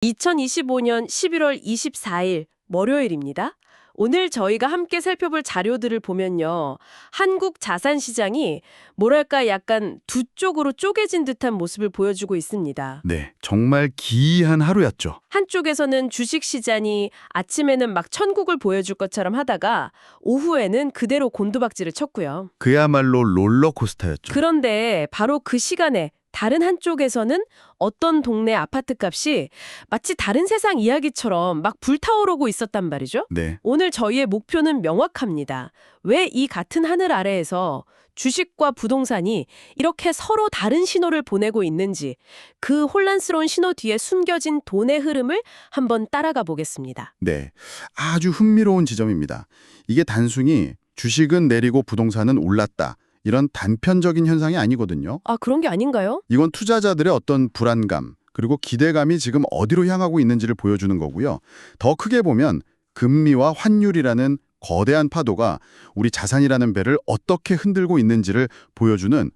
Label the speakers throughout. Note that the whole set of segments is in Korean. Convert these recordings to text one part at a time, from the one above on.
Speaker 1: 2025년 11월 24일 월요일입니다. 오늘 저희가 함께 살펴볼 자료들을 보면요. 한국 자산시장이 뭐랄까 약간 두 쪽으로 쪼개진 듯한 모습을 보여주고 있습니다.
Speaker 2: 네, 정말 기이한 하루였죠.
Speaker 1: 한쪽에서는 주식시장이 아침에는 막 천국을 보여줄 것처럼 하다가 오후에는 그대로 곤두박질을 쳤고요.
Speaker 2: 그야말로 롤러코스터였죠.
Speaker 1: 그런데 바로 그 시간에 다른 한쪽에서는 어떤 동네 아파트 값이 마치 다른 세상 이야기처럼 막 불타오르고 있었단 말이죠.
Speaker 2: 네,
Speaker 1: 오늘 저희의 목표는 명확합니다. 왜 이 같은 하늘 아래에서 주식과 부동산이 이렇게 서로 다른 신호를 보내고 있는지, 그 혼란스러운 신호 뒤에 숨겨진 돈의 흐름을 한번 따라가 보겠습니다.
Speaker 2: 네. 아주 흥미로운 지점입니다. 이게 단순히 주식은 내리고 부동산은 올랐다. 이런 단편적인 현상이 아니거든요.
Speaker 1: 아, 그런 게 아닌가요?
Speaker 2: 이건 투자자들의 어떤 불안감, 그리고 기대감이 지금 어디로 향하고 있는지를 보여주는 거고요. 더 크게 보면 금리와 환율이라는 거대한 파도가 우리 자산이라는 배를 어떻게 흔들고 있는지를 보여주는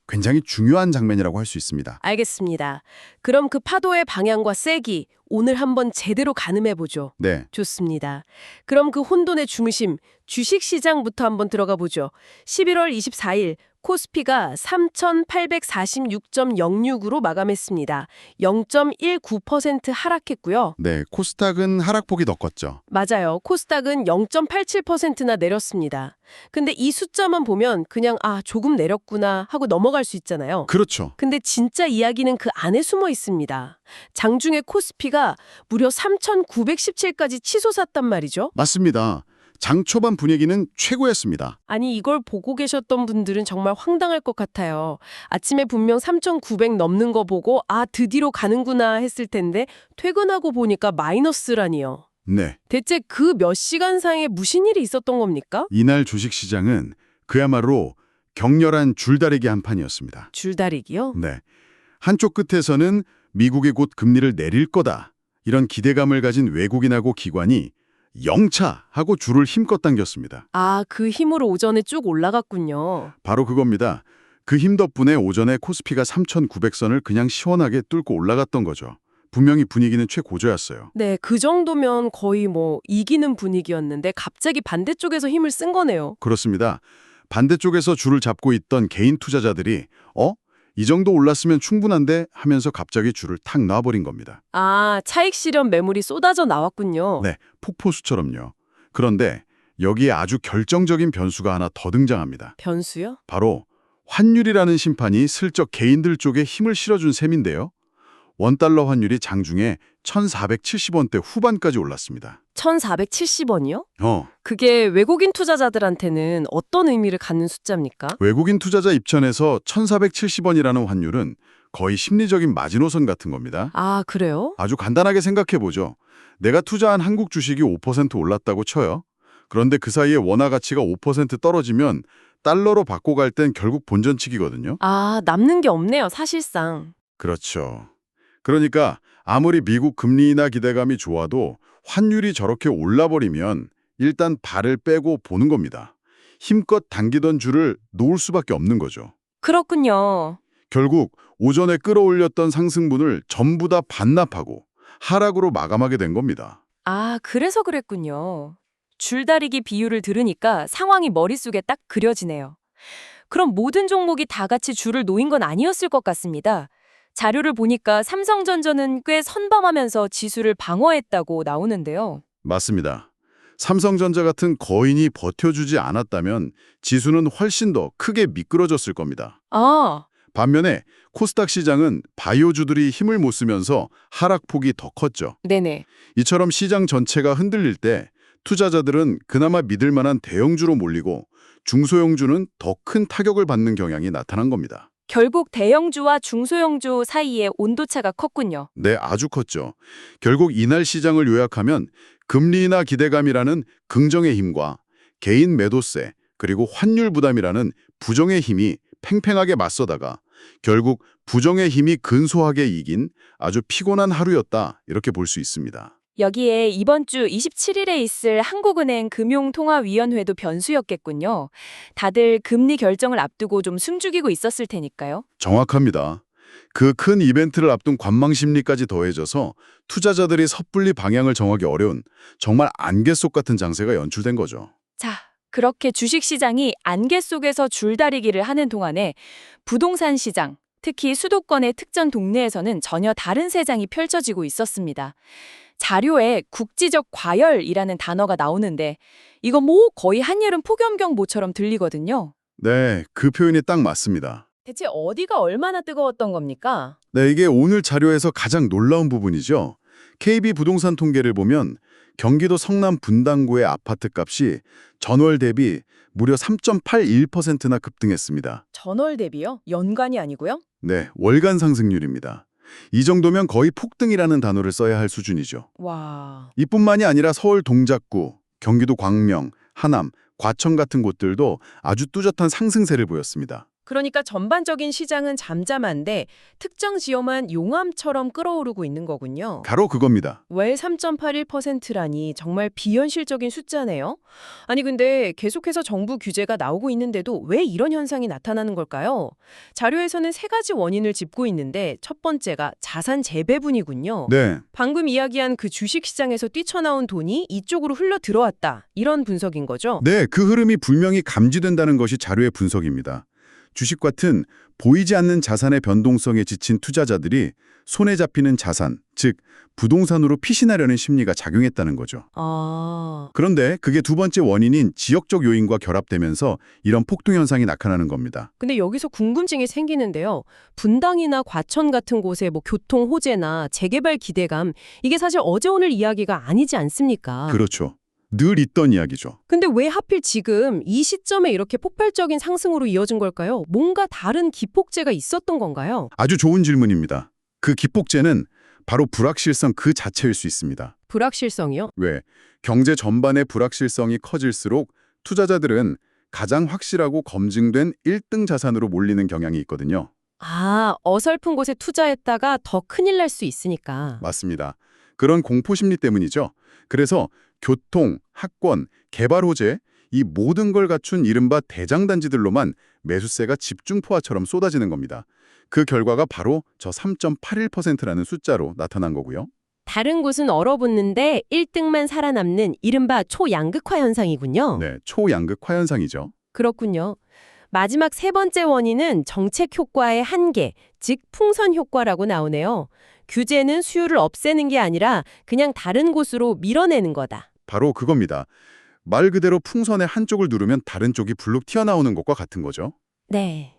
Speaker 2: 굉장히 중요한 장면이라고 할 수 있습니다.
Speaker 1: 알겠습니다. 그럼 그 파도의 방향과 세기, 오늘 한번 제대로 가늠해보죠.
Speaker 2: 네.
Speaker 1: 좋습니다. 그럼 그 혼돈의 중심, 주식시장부터 한번 들어가 보죠. 11월 24일 코스피가 3,846.06으로 마감했습니다. 0.19% 하락했고요.
Speaker 2: 네, 코스닥은 하락폭이 더 컸죠.
Speaker 1: 맞아요. 코스닥은 0.87%나 내렸습니다. 근데 이 숫자만 보면 그냥 조금 내렸구나 하고 넘어갈 수 있잖아요.
Speaker 2: 그렇죠.
Speaker 1: 근데 진짜 이야기는 그 안에 숨어 있습니다. 장중에 코스피가 무려 3,917까지 치솟았단 말이죠.
Speaker 2: 맞습니다. 장 초반 분위기는 최고였습니다.
Speaker 1: 아니, 이걸 보고 계셨던 분들은 정말 황당할 것 같아요. 아침에 분명 3,900 넘는 거 보고 드디어 가는구나 했을 텐데 퇴근하고 보니까 마이너스라니요.
Speaker 2: 네.
Speaker 1: 대체 그 몇 시간 사이에 무슨 일이 있었던 겁니까?
Speaker 2: 이날 주식시장은 그야말로 격렬한 줄다리기 한판이었습니다.
Speaker 1: 줄다리기요?
Speaker 2: 네. 한쪽 끝에서는 미국이 곧 금리를 내릴 거다. 이런 기대감을 가진 외국인하고 기관이 영차 하고 줄을 힘껏 당겼습니다.
Speaker 1: 그 힘으로 오전에 쭉 올라갔군요.
Speaker 2: 바로 그겁니다. 그 힘 덕분에 오전에 코스피가 3,900선을 그냥 시원하게 뚫고 올라갔던 거죠. 분명히 분위기는 최고조였어요.
Speaker 1: 네, 그 정도면 거의 이기는 분위기였는데 갑자기 반대쪽에서 힘을 쓴 거네요.
Speaker 2: 그렇습니다. 반대쪽에서 줄을 잡고 있던 개인 투자자들이 이 정도 올랐으면 충분한데 하면서 갑자기 줄을 탁 놔버린 겁니다.
Speaker 1: 차익 실현 매물이 쏟아져 나왔군요.
Speaker 2: 네, 폭포수처럼요. 그런데 여기에 아주 결정적인 변수가 하나 더 등장합니다.
Speaker 1: 변수요?
Speaker 2: 바로 환율이라는 심판이 슬쩍 개인들 쪽에 힘을 실어준 셈인데요. 원달러 환율이 장중에 1,470원대 후반까지 올랐습니다.
Speaker 1: 1,470원이요? 그게 외국인 투자자들한테는 어떤 의미를 갖는 숫자입니까?
Speaker 2: 외국인 투자자 입장에서 1,470원이라는 환율은 거의 심리적인 마지노선 같은 겁니다.
Speaker 1: 그래요?
Speaker 2: 아주 간단하게 생각해보죠. 내가 투자한 한국 주식이 5% 올랐다고 쳐요. 그런데 그 사이에 원화 가치가 5% 떨어지면 달러로 바꿔 갈 땐 결국 본전치기거든요.
Speaker 1: 남는 게 없네요, 사실상.
Speaker 2: 그렇죠. 그러니까 아무리 미국 금리나 기대감이 좋아도 환율이 저렇게 올라버리면 일단 발을 빼고 보는 겁니다. 힘껏 당기던 줄을 놓을 수밖에 없는 거죠.
Speaker 1: 그렇군요.
Speaker 2: 결국 오전에 끌어올렸던 상승분을 전부 다 반납하고 하락으로 마감하게 된 겁니다.
Speaker 1: 그래서 그랬군요. 줄다리기 비유를 들으니까 상황이 머릿속에 딱 그려지네요. 그럼 모든 종목이 다 같이 줄을 놓인 건 아니었을 것 같습니다. 자료를 보니까 삼성전자는 꽤 선방하면서 지수를 방어했다고 나오는데요.
Speaker 2: 맞습니다. 삼성전자 같은 거인이 버텨주지 않았다면 지수는 훨씬 더 크게 미끄러졌을 겁니다. 반면에 코스닥 시장은 바이오주들이 힘을 못 쓰면서 하락폭이 더 컸죠.
Speaker 1: 네네.
Speaker 2: 이처럼 시장 전체가 흔들릴 때 투자자들은 그나마 믿을 만한 대형주로 몰리고 중소형주는 더 큰 타격을 받는 경향이 나타난 겁니다.
Speaker 1: 결국 대형주와 중소형주 사이에 온도차가 컸군요.
Speaker 2: 네, 아주 컸죠. 결국 이날 시장을 요약하면 금리나 기대감이라는 긍정의 힘과 개인 매도세 그리고 환율 부담이라는 부정의 힘이 팽팽하게 맞서다가 결국 부정의 힘이 근소하게 이긴 아주 피곤한 하루였다 이렇게 볼 수 있습니다.
Speaker 1: 여기에 이번 주 27일에 있을 한국은행 금융통화위원회도 변수였겠군요. 다들 금리 결정을 앞두고 좀 숨죽이고 있었을 테니까요.
Speaker 2: 정확합니다. 그 큰 이벤트를 앞둔 관망 심리까지 더해져서 투자자들이 섣불리 방향을 정하기 어려운 정말 안개 속 같은 장세가 연출된 거죠.
Speaker 1: 자, 그렇게 주식시장이 안개 속에서 줄다리기를 하는 동안에 부동산 시장, 특히 수도권의 특정 동네에서는 전혀 다른 세상이 펼쳐지고 있었습니다. 자료에 국지적 과열이라는 단어가 나오는데 이거 뭐 거의 한여름 폭염경보처럼 들리거든요.
Speaker 2: 네, 그 표현이 딱 맞습니다.
Speaker 1: 대체 어디가 얼마나 뜨거웠던 겁니까?
Speaker 2: 네, 이게 오늘 자료에서 가장 놀라운 부분이죠. KB 부동산 통계를 보면 경기도 성남 분당구의 아파트 값이 전월 대비 무려 3.81%나 급등했습니다.
Speaker 1: 전월 대비요? 연간이 아니고요?
Speaker 2: 네, 월간 상승률입니다. 이 정도면 거의 폭등이라는 단어를 써야 할 수준이죠.
Speaker 1: 와...
Speaker 2: 이뿐만이 아니라 서울 동작구, 경기도 광명, 하남, 과천 같은 곳들도 아주 뚜렷한 상승세를 보였습니다.
Speaker 1: 그러니까 전반적인 시장은 잠잠한데 특정 지역만 용암처럼 끓어오르고 있는 거군요.
Speaker 2: 바로 그겁니다.
Speaker 1: 월 3.81%라니 정말 비현실적인 숫자네요. 아니 근데 계속해서 정부 규제가 나오고 있는데도 왜 이런 현상이 나타나는 걸까요? 자료에서는 세 가지 원인을 짚고 있는데 첫 번째가 자산 재배분이군요.
Speaker 2: 네,
Speaker 1: 방금 이야기한 그 주식시장에서 뛰쳐나온 돈이 이쪽으로 흘러 들어왔다. 이런 분석인 거죠?
Speaker 2: 네, 그 흐름이 분명히 감지된다는 것이 자료의 분석입니다. 주식 같은 보이지 않는 자산의 변동성에 지친 투자자들이 손에 잡히는 자산, 즉 부동산으로 피신하려는 심리가 작용했다는 거죠.
Speaker 1: 아...
Speaker 2: 그런데 그게 두 번째 원인인 지역적 요인과 결합되면서 이런 폭등 현상이 나타나는 겁니다.
Speaker 1: 근데 여기서 궁금증이 생기는데요. 분당이나 과천 같은 곳의 교통 호재나 재개발 기대감, 이게 사실 어제 오늘 이야기가 아니지 않습니까?
Speaker 2: 그렇죠. 늘 있던 이야기죠.
Speaker 1: 근데 왜 하필 지금 이 시점에 이렇게 폭발적인 상승으로 이어진 걸까요? 뭔가 다른 기폭제가 있었던 건가요?
Speaker 2: 아주 좋은 질문입니다. 그 기폭제는 바로 불확실성 그 자체일 수 있습니다.
Speaker 1: 불확실성이요?
Speaker 2: 왜? 경제 전반의 불확실성이 커질수록 투자자들은 가장 확실하고 검증된 1등 자산으로 몰리는 경향이 있거든요.
Speaker 1: 아, 어설픈 곳에 투자했다가 더 큰일 날 수 있으니까.
Speaker 2: 맞습니다. 그런 공포심리 때문이죠. 그래서 교통, 학권, 개발 호재, 이 모든 걸 갖춘 이른바 대장단지들로만 매수세가 집중포화처럼 쏟아지는 겁니다. 그 결과가 바로 저 3.81%라는 숫자로 나타난 거고요.
Speaker 1: 다른 곳은 얼어붙는데 1등만 살아남는 이른바 초양극화 현상이군요.
Speaker 2: 네, 초양극화 현상이죠.
Speaker 1: 그렇군요. 마지막 세 번째 원인은 정책 효과의 한계, 즉 풍선 효과라고 나오네요. 규제는 수요를 없애는 게 아니라 그냥 다른 곳으로 밀어내는 거다.
Speaker 2: 바로 그겁니다. 말 그대로 풍선의 한쪽을 누르면 다른 쪽이 불룩 튀어나오는 것과 같은 거죠.
Speaker 1: 네.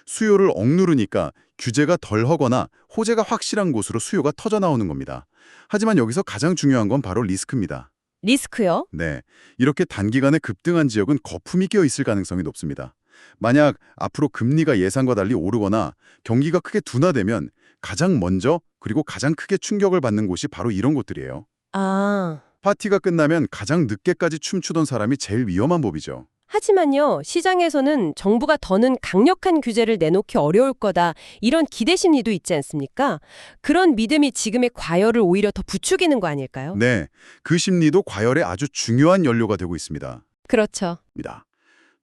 Speaker 2: 수요를 억누르니까 규제가 덜 하거나 호재가 확실한 곳으로 수요가 터져나오는 겁니다. 하지만 여기서 가장 중요한 건 바로 리스크입니다.
Speaker 1: 리스크요?
Speaker 2: 네, 이렇게 단기간에 급등한 지역은 거품이 끼어 있을 가능성이 높습니다. 만약 앞으로 금리가 예상과 달리 오르거나 경기가 크게 둔화되면 가장 먼저 그리고 가장 크게 충격을 받는 곳이 바로 이런 곳들이에요.
Speaker 1: 아...
Speaker 2: 파티가 끝나면 가장 늦게까지 춤추던 사람이 제일 위험한 법이죠.
Speaker 1: 하지만요, 시장에서는 정부가 더는 강력한 규제를 내놓기 어려울 거다, 이런 기대 심리도 있지 않습니까? 그런 믿음이 지금의 과열을 오히려 더 부추기는 거 아닐까요?
Speaker 2: 네, 그 심리도 과열의 아주 중요한 연료가 되고 있습니다.
Speaker 1: 그렇죠.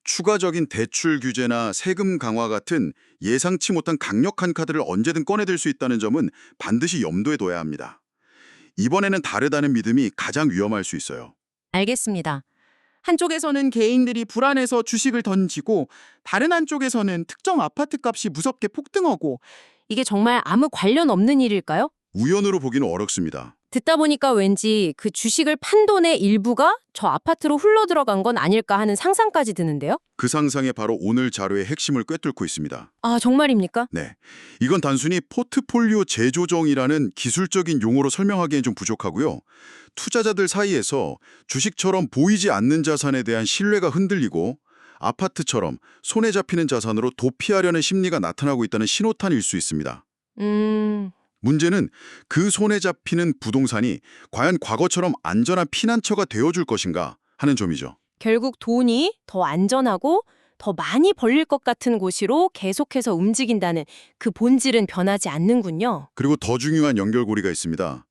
Speaker 2: 추가적인 대출 규제나 세금 강화 같은 예상치 못한 강력한 카드를 언제든 꺼내들 수 있다는 점은 반드시 염두에 둬야 합니다. 이번에는 다르다는 믿음이 가장 위험할 수 있어요.
Speaker 1: 알겠습니다.
Speaker 3: 한쪽에서는 개인들이 불안해서 주식을 던지고 다른 한쪽에서는 특정 아파트 값이 무섭게 폭등하고
Speaker 1: 이게 정말 아무 관련 없는 일일까요?
Speaker 2: 우연으로 보기는 어렵습니다.
Speaker 1: 듣다 보니까 왠지 그 주식을 판 돈의 일부가 저 아파트로 흘러 들어간 건 아닐까 하는 상상까지 드는데요?
Speaker 2: 그 상상에 바로 오늘 자료의 핵심을 꿰뚫고 있습니다.
Speaker 1: 아, 정말입니까?
Speaker 2: 네, 이건 단순히 포트폴리오 재조정이라는 기술적인 용어로 설명하기엔 좀 부족하고요. 투자자들 사이에서 주식처럼 보이지 않는 자산에 대한 신뢰가 흔들리고 아파트처럼 손에 잡히는 자산으로 도피하려는 심리가 나타나고 있다는 신호탄일 수 있습니다. 문제는 그 손에 잡히는 부동산이 과연 과거처럼 안전한 피난처가 되어줄 것인가 하는 점이죠.
Speaker 1: 결국 돈이 더 안전하고 더 많이 벌릴 것 같은 곳으로 계속해서 움직인다는 그 본질은 변하지 않는군요.
Speaker 2: 그리고 더 중요한 연결고리가 있습니다.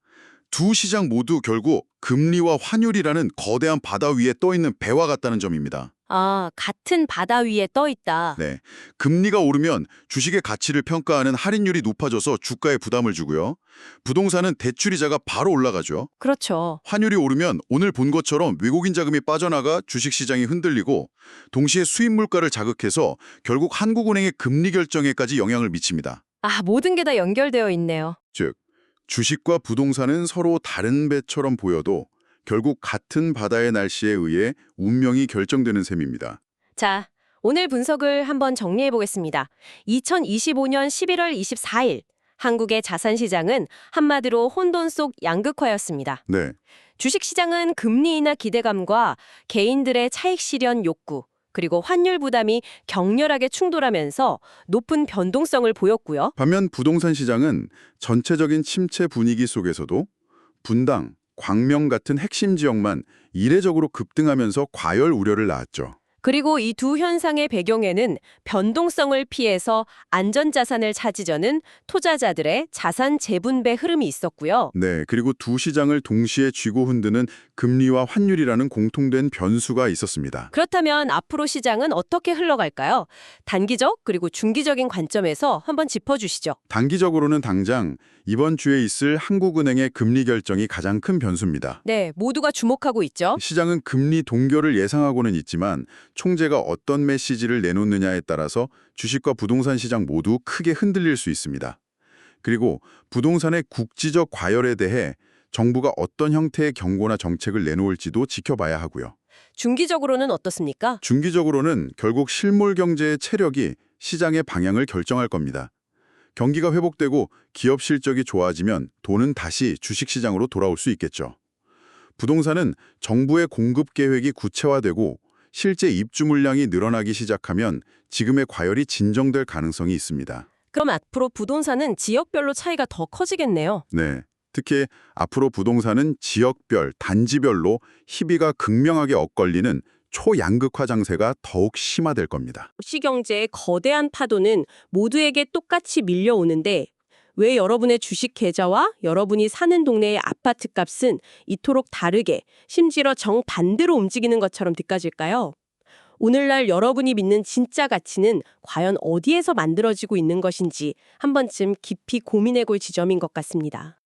Speaker 2: 두 시장 모두 결국 금리와 환율이라는 거대한 바다 위에 떠있는 배와 같다는 점입니다.
Speaker 1: 아, 같은 바다 위에 떠 있다.
Speaker 2: 네. 금리가 오르면 주식의 가치를 평가하는 할인율이 높아져서 주가에 부담을 주고요. 부동산은 대출이자가 바로 올라가죠.
Speaker 1: 그렇죠.
Speaker 2: 환율이 오르면 오늘 본 것처럼 외국인 자금이 빠져나가 주식시장이 흔들리고 동시에 수입 물가를 자극해서 결국 한국은행의 금리 결정에까지 영향을 미칩니다.
Speaker 1: 아, 모든 게 다 연결되어 있네요.
Speaker 2: 즉, 주식과 부동산은 서로 다른 배처럼 보여도 결국 같은 바다의 날씨에 의해 운명이 결정되는 셈입니다.
Speaker 1: 자, 오늘 분석을 한번 정리해 보겠습니다. 2025년 11월 24일, 한국의 자산시장은 한마디로 혼돈 속 양극화였습니다.
Speaker 2: 네,
Speaker 1: 주식시장은 금리 인하 기대감과 개인들의 차익 실현 욕구, 그리고 환율 부담이 격렬하게 충돌하면서 높은 변동성을 보였고요.
Speaker 2: 반면 부동산 시장은 전체적인 침체 분위기 속에서도 분당, 광명 같은 핵심 지역만 이례적으로 급등하면서 과열 우려를 낳았죠.
Speaker 1: 그리고 이 두 현상의 배경에는 변동성을 피해서 안전자산을 찾으려는 투자자들의 자산 재분배 흐름이 있었고요.
Speaker 2: 네, 그리고 두 시장을 동시에 쥐고 흔드는 금리와 환율이라는 공통된 변수가 있었습니다.
Speaker 1: 그렇다면 앞으로 시장은 어떻게 흘러갈까요? 단기적 그리고 중기적인 관점에서 한번 짚어주시죠.
Speaker 2: 단기적으로는 당장 이번 주에 있을 한국은행의 금리 결정이 가장 큰 변수입니다.
Speaker 1: 네, 모두가 주목하고 있죠.
Speaker 2: 시장은 금리 동결을 예상하고는 있지만 총재가 어떤 메시지를 내놓느냐에 따라서 주식과 부동산 시장 모두 크게 흔들릴 수 있습니다. 그리고 부동산의 국지적 과열에 대해 정부가 어떤 형태의 경고나 정책을 내놓을지도 지켜봐야 하고요.
Speaker 1: 중기적으로는 어떻습니까?
Speaker 2: 중기적으로는 결국 실물 경제의 체력이 시장의 방향을 결정할 겁니다. 경기가 회복되고 기업 실적이 좋아지면 돈은 다시 주식시장으로 돌아올 수 있겠죠. 부동산은 정부의 공급 계획이 구체화되고 실제 입주 물량이 늘어나기 시작하면 지금의 과열이 진정될 가능성이 있습니다.
Speaker 1: 그럼 앞으로 부동산은 지역별로 차이가 더 커지겠네요.
Speaker 2: 네. 특히 앞으로 부동산은 지역별, 단지별로 희비가 극명하게 엇걸리는 초양극화 장세가 더욱 심화될 겁니다.
Speaker 1: 시경제의 거대한 파도는 모두에게 똑같이 밀려오는데 왜 여러분의 주식 계좌와 여러분이 사는 동네의 아파트 값은 이토록 다르게 심지어 정반대로 움직이는 것처럼 느껴질까요? 오늘날 여러분이 믿는 진짜 가치는 과연 어디에서 만들어지고 있는 것인지 한 번쯤 깊이 고민해 볼 지점인 것 같습니다.